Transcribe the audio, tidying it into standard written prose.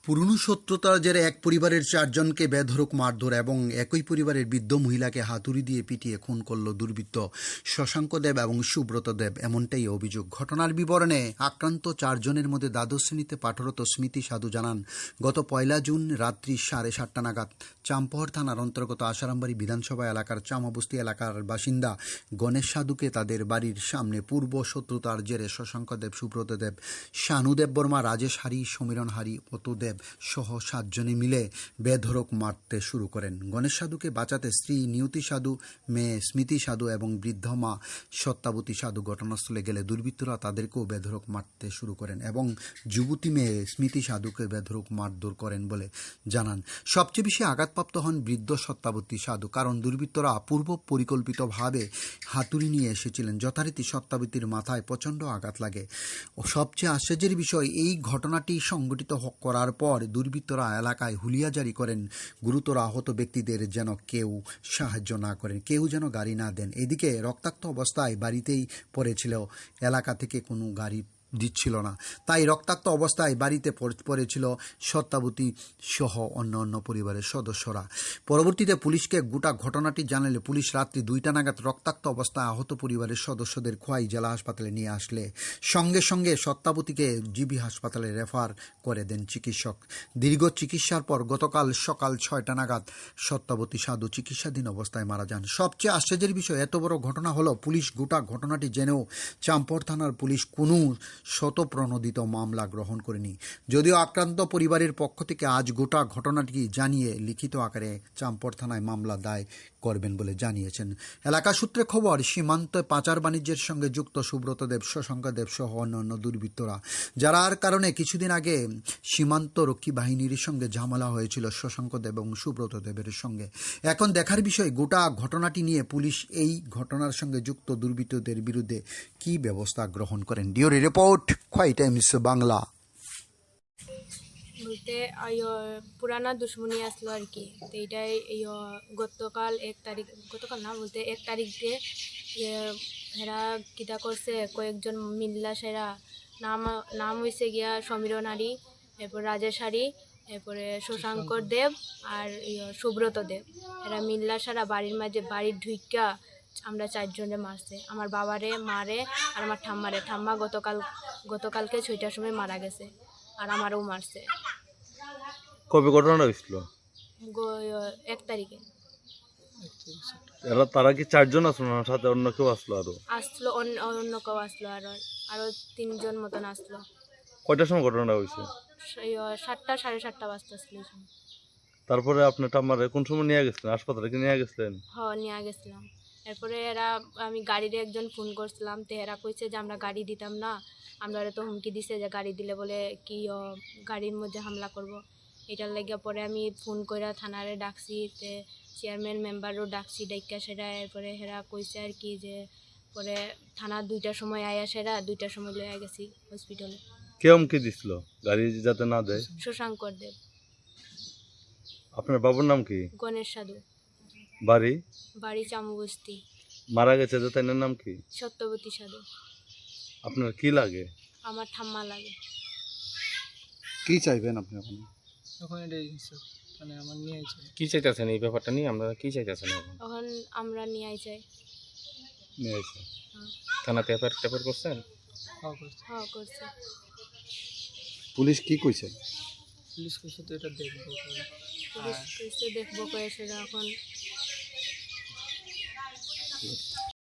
পুরনো শত্রুতার জেরে এক পরিবারের 4 জনকে বেধড়ক মারধর এবং একই পরিবারের বৃদ্ধ মহিলাকে হাতুড়ি দিয়ে পিটিয়ে খুন করল দুর্বৃত্ত শশাঙ্ক দেব এবং সুব্রত দেব, এমনটাই অভিযোগ। ঘটনার বিবরণে আক্রান্ত 4 জনের মধ্যে দ্বাদশ শ্রেণীতে পাঠরত স্মৃতি সাধু জানান, গত 1 জুন রাত্রি 7:30 নাগাদ চাম্পহর থানার অন্তর্গত আশারামবাড়ি বিধানসভা এলাকার চামাবস্তি এলাকার বাসিন্দা গণেশ সাধুকে তাদের বাড়ির সামনে পূর্ব শত্রুতার জেরে শশাঙ্ক দেব, সুব্রত দেব, শানু দেব বর্মা, রাজেশ হারি, সমীরণ হারি, অতু দেব সহ 7 জনে মিলে বেধড়ক মারতে শুরু করেন। গণেশ সাধুকে বাঁচাতে স্ত্রী নিয়তি সাধু, মেয়ে স্মৃতি সাধু এবং বৃদ্ধ মা সত্যাবতী সাধু ঘটনাস্থলে গেলে দুর্বৃত্তরা তাদেরকেও বেধড়ক মারতে শুরু করেন এবং যুবতী মেয়ে স্মৃতি সাধুকে বেধড়ক মারধর করেন বলে জানান। সবচেয়ে বেশি আঘাতপ্রাপ্ত হন বৃদ্ধ সত্যাবতী সাধু, কারণ দুর্বৃত্তরা পূর্ব পরিকল্পিতভাবে হাতুড়ি নিয়ে এসেছিলেন। যথারীতি সত্যাবতীর মাথায় প্রচণ্ড আঘাত লাগে। সবচেয়ে আশ্চর্যের বিষয়, এই ঘটনাটি সংঘটিত করার পর দুর্বৃত্তরা এলাকায় হুলিয়া জারি করেন গুরুতর আহত ব্যক্তিদের যেন কেউ সাহায্য না করেন, কেউ যেন গাড়ি না দেন। এদিকে রক্তাক্ত অবস্থায় বাড়িতেই পড়েছিল, এলাকা থেকে কোনো গাড়ি দিচ্ছিল না, তাই রক্তাক্ত অবস্থায় বাড়িতে পড়েছিল সত্যাবতী সহ অন্য পরিবারের সদস্যরা। পরবর্তীতে পুলিশকে গোটা ঘটনাটি জানালে পুলিশ রাত্রি 2টা নাগাদ রক্তাক্ত অবস্থায় আহত পরিবারের সদস্যদের খোয়াই জেলা হাসপাতালে নিয়ে আসলে সঙ্গে সঙ্গে সত্যাবতীকে জিবি হাসপাতালে রেফার করে দেন চিকিৎসক। দীর্ঘ চিকিৎসার পর গতকাল সকাল 6টা নাগাদ সত্যাবতী সাধু চিকিৎসাধীন অবস্থায় মারা যান। সবচেয়ে আশ্চর্যের বিষয়, এত বড় ঘটনা হলো পুলিশ গোটা ঘটনাটি জেনেও চাম্পর থানার পুলিশ কোনো শতপ্রণোদিত মামলা গ্রহণ করেনি। যদিও আক্রান্ত পরিবারের পক্ষ থেকে আজ গোটা ঘটনাটি জানিয়ে লিখিত আকারে চাম্পর থানায় মামলা দায় করবেন বলে জানিয়েছেন। এলাকা সূত্রে খবর, সীমান্তে পাচার বাণিজ্যের সঙ্গে যুক্ত সুব্রত দেব, শশাঙ্ক দেব সহ অন্যান্য দুর্বৃত্তরা, যার কারণে কিছুদিন আগে সীমান্ত রক্ষী বাহিনীর সঙ্গে ঝামেলা হয়েছিল শশাঙ্ক দেব এবং সুব্রত দেবের সঙ্গে। এখন দেখার বিষয়, গোটা ঘটনাটি নিয়ে পুলিশ এই ঘটনার সঙ্গে যুক্ত দুর্বৃত্তদের বিরুদ্ধে কী ব্যবস্থা গ্রহণ করেন। ডিওরি রিপোর্ট, খোয়াই টাইমস বাংলা। বলতে পুরানা দুশ্মনী আসলো আর কি, তো এইটাই গতকাল 1 তারিখ, গতকাল না বলতে 1 তারিখ দিয়ে এরা কিতা করছে, কয়েকজন মিল্লা সেরা নাম হয়েছে গিয়া সমীরণ হারি, এরপর রাজেশ হারি, এরপরে শশাঙ্কর দেব আর সুব্রত দেব। এরা মিল্লা সারা বাড়ির মাঝে বাড়ির ঢুইকা আমরা 4 জনে মারছে, আমার বাবারে, মারে আর আমার ঠাম্মারে। ঠাম্মা গতকালকে 6টার সময় মারা গেছে, আর আমারও মারছে। কবে ঘটনাটা হয়েছিল? 1 তারিখে। তারা কি 4 জন আসলো না সাথে অন্য কেউ আসলো? আসলো অন্য কেউ আসলো, আরো 3 জন মতন আসলো। কয়টার সময় ঘটনাটা হয়েছে? 7টা 7:30 বাজতে আসলো। তারপরে আপনি টাম্মারে কোন সময় নিয়ে গেছিলেন? হাসপাতালে কি নিয়ে গেছিলেন? নিয়ে গেছিলাম। এরপরে আমি গাড়ির একজন ফোন করছিলাম, তো এরা কইছে যে আমরা গাড়ি দিতাম না, আমরা তো হুমকি দিছে যে গাড়ি দিলে বলে কি গাড়ির মধ্যে হামলা করব। এটার লাগে পরে আমি ফোন করে থানারে ডাকছি, তে চেয়ারম্যান মেম্বারও ডাকছি, ডাইকা সেরা। এরপরে হেরা কইছে আর কি যে পরে থানা 2টার সময় আয়া, সেরা 2টার সময় লইয়া গেছি হসপিটালে। কে হুমকি দিছিল গাড়ি যাতে না দেয়? শশাঙ্কর দেব। আপনার বাবুর নাম কি? গণেশ সাধু। বাড়ি চামুবস্তি। মারা গেছে যে তার নাম কি? সত্যবতী সাধু। আপনার কি লাগে? আমার ঠাম্মা লাগে। কি চাইবেন আপনি এখন? মানে আমার নিয়ে চাই। কি চাইতেছেন এই ব্যাপারটা নিয়ে? আমরা কি চাইতেছেন এখন আমরা নিয়ে চাই। নিয়ে এসে থানাতে এফআইআর করছেন? হ্যাঁ করছে। পুলিশ কি কইছে? পুলিশ কইছে তো এটা দেখবো। পুলিশ কইছে দেখবো কয়ে সেটা এখন।